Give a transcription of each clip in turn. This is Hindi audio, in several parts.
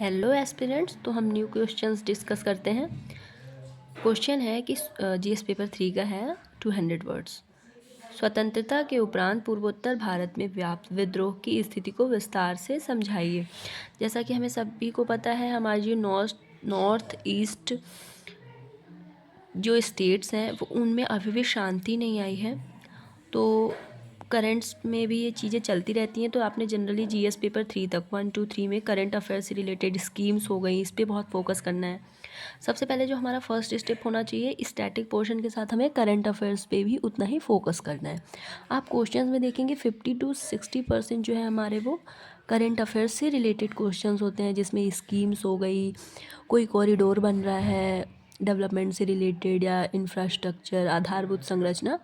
Hello aspirants. तो हम न्यू क्वेश्चंस डिस्कस करते हैं। क्वेश्चन है कि जीएस पेपर 3 का है 200 वर्ड्स। स्वतंत्रता के उपरांत पूर्वोत्तर भारत में व्याप्त विद्रोह की स्थिति को विस्तार से समझाइए। जैसा कि हमें सभी को पता है, हमारी जो नॉर्थ ईस्ट जो स्टेट्स हैं वो उनमें अभी भी शांति नहीं आई है। तो करंट्स में भी ये चीज़ें चलती रहती हैं। तो आपने जनरली जीएस पेपर 3 तक 1 2 3 में करंट अफेयर से रिलेटेड स्कीम्स हो गई, इस पर बहुत फोकस करना है। सबसे पहले जो हमारा फर्स्ट स्टेप होना चाहिए, स्टैटिक पोर्शन के साथ हमें करंट अफेयर्स पे भी उतना ही फोकस करना है। आप क्वेश्चंस में देखेंगे 50 to 60% जो है हमारे वो करंट अफेयर्स से रिलेटेड क्वेश्चंस होते हैं, जिसमें स्कीम्स हो गई, कोई कॉरिडोर बन रहा है डेवलपमेंट से रिलेटेड, या इंफ्रास्ट्रक्चर, आधारभूत संरचना,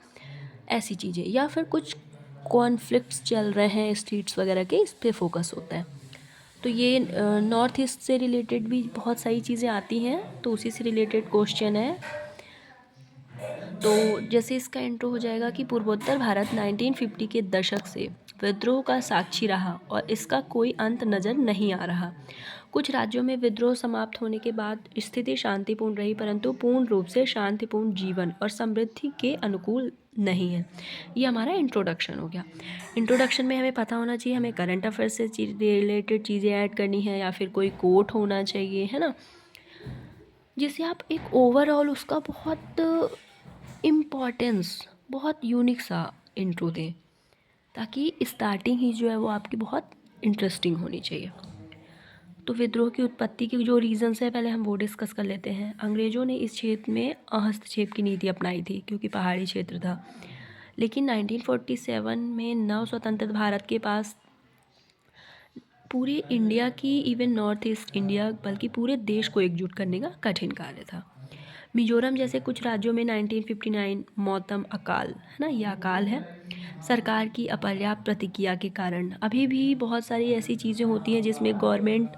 ऐसी चीज़ें, या फिर कुछ कॉन्फ्लिक्ट्स चल रहे हैं स्टेट्स वगैरह के, इस पे फोकस होता है। तो ये नॉर्थ ईस्ट से रिलेटेड भी बहुत सारी चीज़ें आती हैं, तो उसी से रिलेटेड क्वेश्चन है। तो जैसे इसका इंट्रो हो जाएगा कि पूर्वोत्तर भारत 1950 के दशक से विद्रोह का साक्षी रहा और इसका कोई अंत नज़र नहीं आ रहा। कुछ राज्यों में विद्रोह समाप्त होने के बाद स्थिति शांतिपूर्ण रही, परंतु पूर्ण रूप से शांतिपूर्ण जीवन और समृद्धि के अनुकूल नहीं है। ये हमारा इंट्रोडक्शन हो गया। इंट्रोडक्शन में हमें पता होना चाहिए, हमें करंट अफेयर से रिलेटेड चीज़ें ऐड करनी है, या फिर कोई कोट होना चाहिए, है ना, जिससे आप एक ओवरऑल उसका बहुत इम्पॉर्टेंस, बहुत यूनिक सा इंट्रो दें, ताकि स्टार्टिंग ही जो है वो आपकी बहुत इंटरेस्टिंग होनी चाहिए। तो विद्रोह की उत्पत्ति के जो रीजंस है, पहले हम वो डिस्कस कर लेते हैं। अंग्रेज़ों ने इस क्षेत्र में हस्तक्षेप की नीति अपनाई थी, क्योंकि पहाड़ी क्षेत्र था। लेकिन 1947 में नव स्वतंत्र भारत के पास पूरे इंडिया की, इवन नॉर्थ ईस्ट इंडिया, बल्कि पूरे देश को एकजुट करने का कठिन कार्य था। मिजोरम जैसे कुछ राज्यों में 1959 मौतम अकाल, है ना, यह अकाल है, सरकार की अपर्याप्त प्रतिक्रिया के कारण। अभी भी बहुत सारी ऐसी चीज़ें होती हैं जिसमें गवर्नमेंट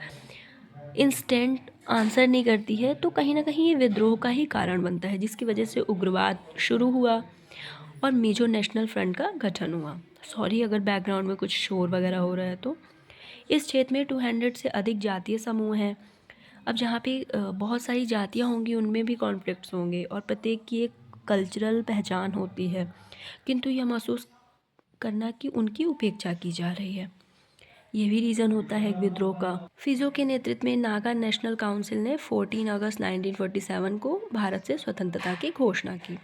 इंस्टेंट आंसर नहीं करती है, तो कहीं ना कहीं ये विद्रोह का ही कारण बनता है, जिसकी वजह से उग्रवाद शुरू हुआ और मिजो नेशनल फ्रंट का गठन हुआ। सॉरी अगर बैकग्राउंड में कुछ शोर वगैरह हो रहा है। तो इस क्षेत्र में 200 से अधिक जातीय समूह हैं। अब जहाँ पे बहुत सारी जातियाँ होंगी, उनमें भी कॉन्फ्लिक्ट्स होंगे और प्रत्येक की एक कल्चरल पहचान होती है, किंतु यह महसूस करना कि उनकी उपेक्षा की जा रही है, ये भी रीज़न होता है एक विद्रोह का। फिजो के नेतृत्व में नागा नेशनल काउंसिल ने 14 अगस्त 1947 को भारत से स्वतंत्रता की घोषणा की।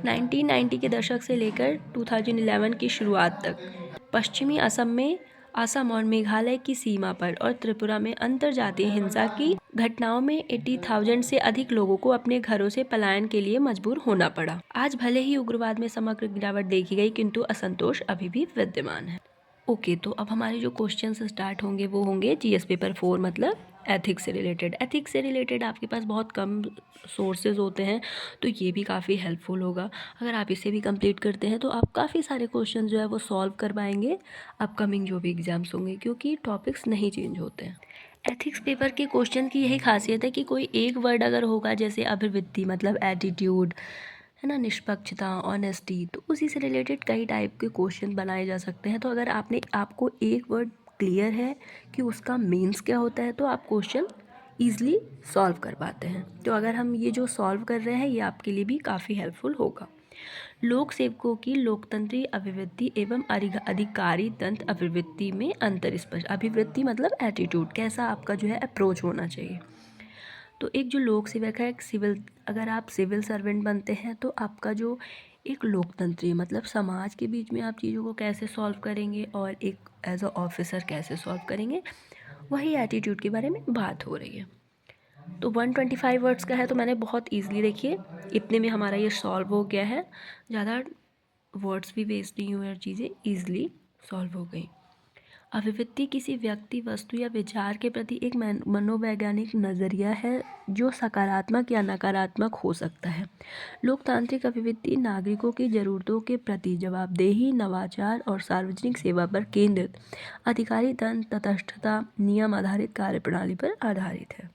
1990 के दशक से लेकर 2011 की शुरुआत तक पश्चिमी असम में, असम और मेघालय की सीमा पर और त्रिपुरा में अंतर्जातीय हिंसा की घटनाओं में 80,000 से अधिक लोगों को अपने घरों से पलायन के लिए मजबूर होना पड़ा। आज भले ही उग्रवाद में समग्र गिरावट देखी गई, किंतु असंतोष अभी भी विद्यमान है। ओके, तो अब हमारे जो क्वेश्चंस स्टार्ट होंगे वो होंगे जीएस पेपर 4, मतलब एथिक्स से रिलेटेड। एथिक्स से रिलेटेड आपके पास बहुत कम सोर्सेज होते हैं, तो ये भी काफ़ी हेल्पफुल होगा। अगर आप इसे भी कंप्लीट करते हैं तो आप काफ़ी सारे क्वेश्चन जो है वो सॉल्व कर पाएंगे अपकमिंग जो भी एग्जाम्स होंगे, क्योंकि टॉपिक्स नहीं चेंज होते हैं। एथिक्स पेपर के क्वेश्चन की यही खासियत है कि कोई एक वर्ड अगर होगा, जैसे अभिवृत्ति मतलब एटीट्यूड, है ना, निष्पक्षता, ऑनेस्टी, तो उसी से रिलेटेड कई टाइप के क्वेश्चन बनाए जा सकते हैं। तो अगर आपको एक वर्ड क्लियर है कि उसका मीन्स क्या होता है, तो आप क्वेश्चन ईजिली सॉल्व कर पाते हैं। तो अगर हम ये जो सॉल्व कर रहे हैं, ये आपके लिए भी काफ़ी हेल्पफुल होगा। लोक सेवकों की लोकतंत्री अभिवृत्ति एवं अधिकारी तंत्र अभिवृत्ति में अंतर स्पष्ट। अभिवृत्ति मतलब एटीट्यूड, कैसा आपका जो है अप्रोच होना चाहिए। तो एक जो लोक सेवक है, एक सिविल, अगर आप सिविल सर्वेंट बनते हैं तो आपका जो एक लोकतंत्री मतलब समाज के बीच में आप चीज़ों को कैसे सॉल्व करेंगे और एक एज अ ऑफिसर कैसे सॉल्व करेंगे, वही एटीट्यूड के बारे में बात हो रही है। तो 125 वर्ड्स का है, तो मैंने बहुत ईजिली, देखिए इतने में हमारा ये सॉल्व हो गया है। ज़्यादा वर्ड्स भी वेस्ट नहीं हुए और चीज़ें ईजिली सॉल्व हो गई। अभिव्यक्ति किसी व्यक्ति, वस्तु या विचार के प्रति एक मनोवैज्ञानिक नज़रिया है जो सकारात्मक या नकारात्मक हो सकता है। लोकतांत्रिक अभिव्यक्ति नागरिकों की ज़रूरतों के प्रति जवाबदेही, नवाचार और सार्वजनिक सेवा पर केंद्रित अधिकारी तंत्र, तटस्थता, नियम आधारित कार्यप्रणाली पर आधारित है।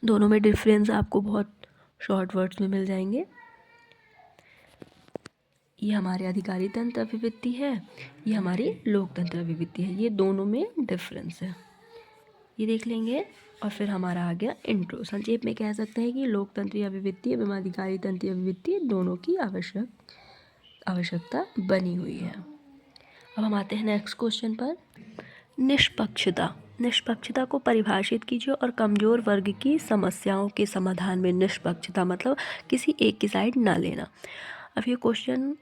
दोनों में डिफरेंस आपको बहुत शॉर्ट वर्ड्स में मिल जाएंगे। ये हमारे अधिकारी तंत्र अभिव्यक्ति है, ये हमारी लोकतंत्र अभिव्यक्ति है, ये दोनों में डिफरेंस है। ये देख लेंगे और फिर हमारा आ गया इंट्रो। संक्षेप में कह सकते हैं कि लोकतंत्र या विविधीय एवं तंत्र या विविधीय दोनों की आवश्यकता बनी हुई है। अब हम आते हैं नेक्स्ट क्वेश्चन पर। निष्पक्षता। निष्पक्षता को परिभाषित कीजिए और कमज़ोर वर्ग की समस्याओं के समाधान में निष्पक्षता मतलब किसी एक की साइड ना लेना। अब ये क्वेश्चन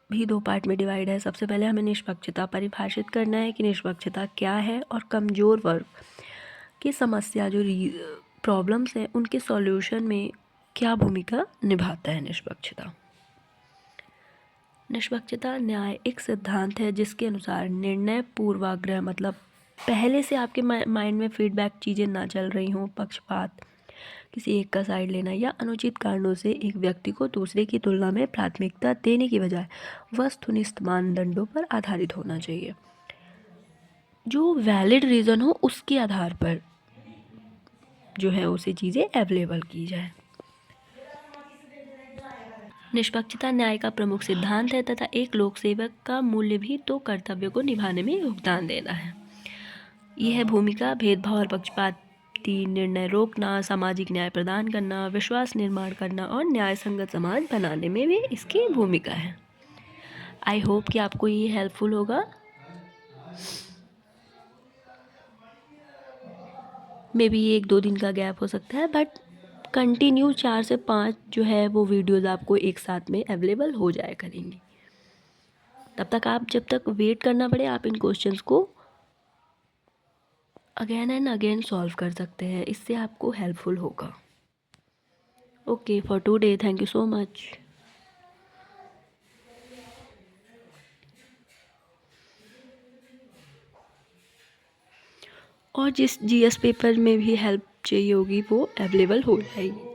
भी दो पार्ट में डिवाइड है। सबसे पहले हमें निष्पक्षता परिभाषित करना है कि निष्पक्षता क्या है और कमज़ोर वर्ग की समस्या जो प्रॉब्लम्स हैं उनके सॉल्यूशन में क्या भूमिका निभाता है निष्पक्षता। निष्पक्षता न्याय एक सिद्धांत है जिसके अनुसार निर्णय पूर्वाग्रह मतलब पहले से आपके माइंड में फीडबैक चीज़ें ना चल रही हों, पक्षपात, किसी एक का साइड लेना या अनुचित कारणों से एक व्यक्ति को दूसरे की तुलना में प्राथमिकता देने की बजाय वस्तुनिष्ठ मानदंडों पर आधारित होना चाहिए। जो वैलिड रीज़न हो उसके आधार पर जो है उसे चीज़ें अवेलेबल की जाए। निष्पक्षता न्याय का प्रमुख सिद्धांत है तथा एक लोक सेवक का मूल्य भी तो कर्तव्य को निभाने में योगदान देना है। यह भूमिका भेदभाव और पक्षपाती निर्णय रोकना, सामाजिक न्याय प्रदान करना, विश्वास निर्माण करना और न्याय संगत समाज बनाने में भी इसकी भूमिका है। आई होप कि आपको ये हेल्पफुल होगा। मे बी 1-2 दिन का गैप हो सकता है बट कंटिन्यू 4 से 5 जो है वो वीडियोज़ आपको एक साथ में अवेलेबल हो जाया करेंगी। तब तक आप जब तक वेट करना पड़े आप इन क्वेश्चंस को अगेन एंड अगेन सॉल्व कर सकते हैं, इससे आपको हेल्पफुल होगा। Okay for today, thank you so much. और जिस जीएस पेपर में भी हेल्प चाहिए होगी वो अवेलेबल हो जाएगी।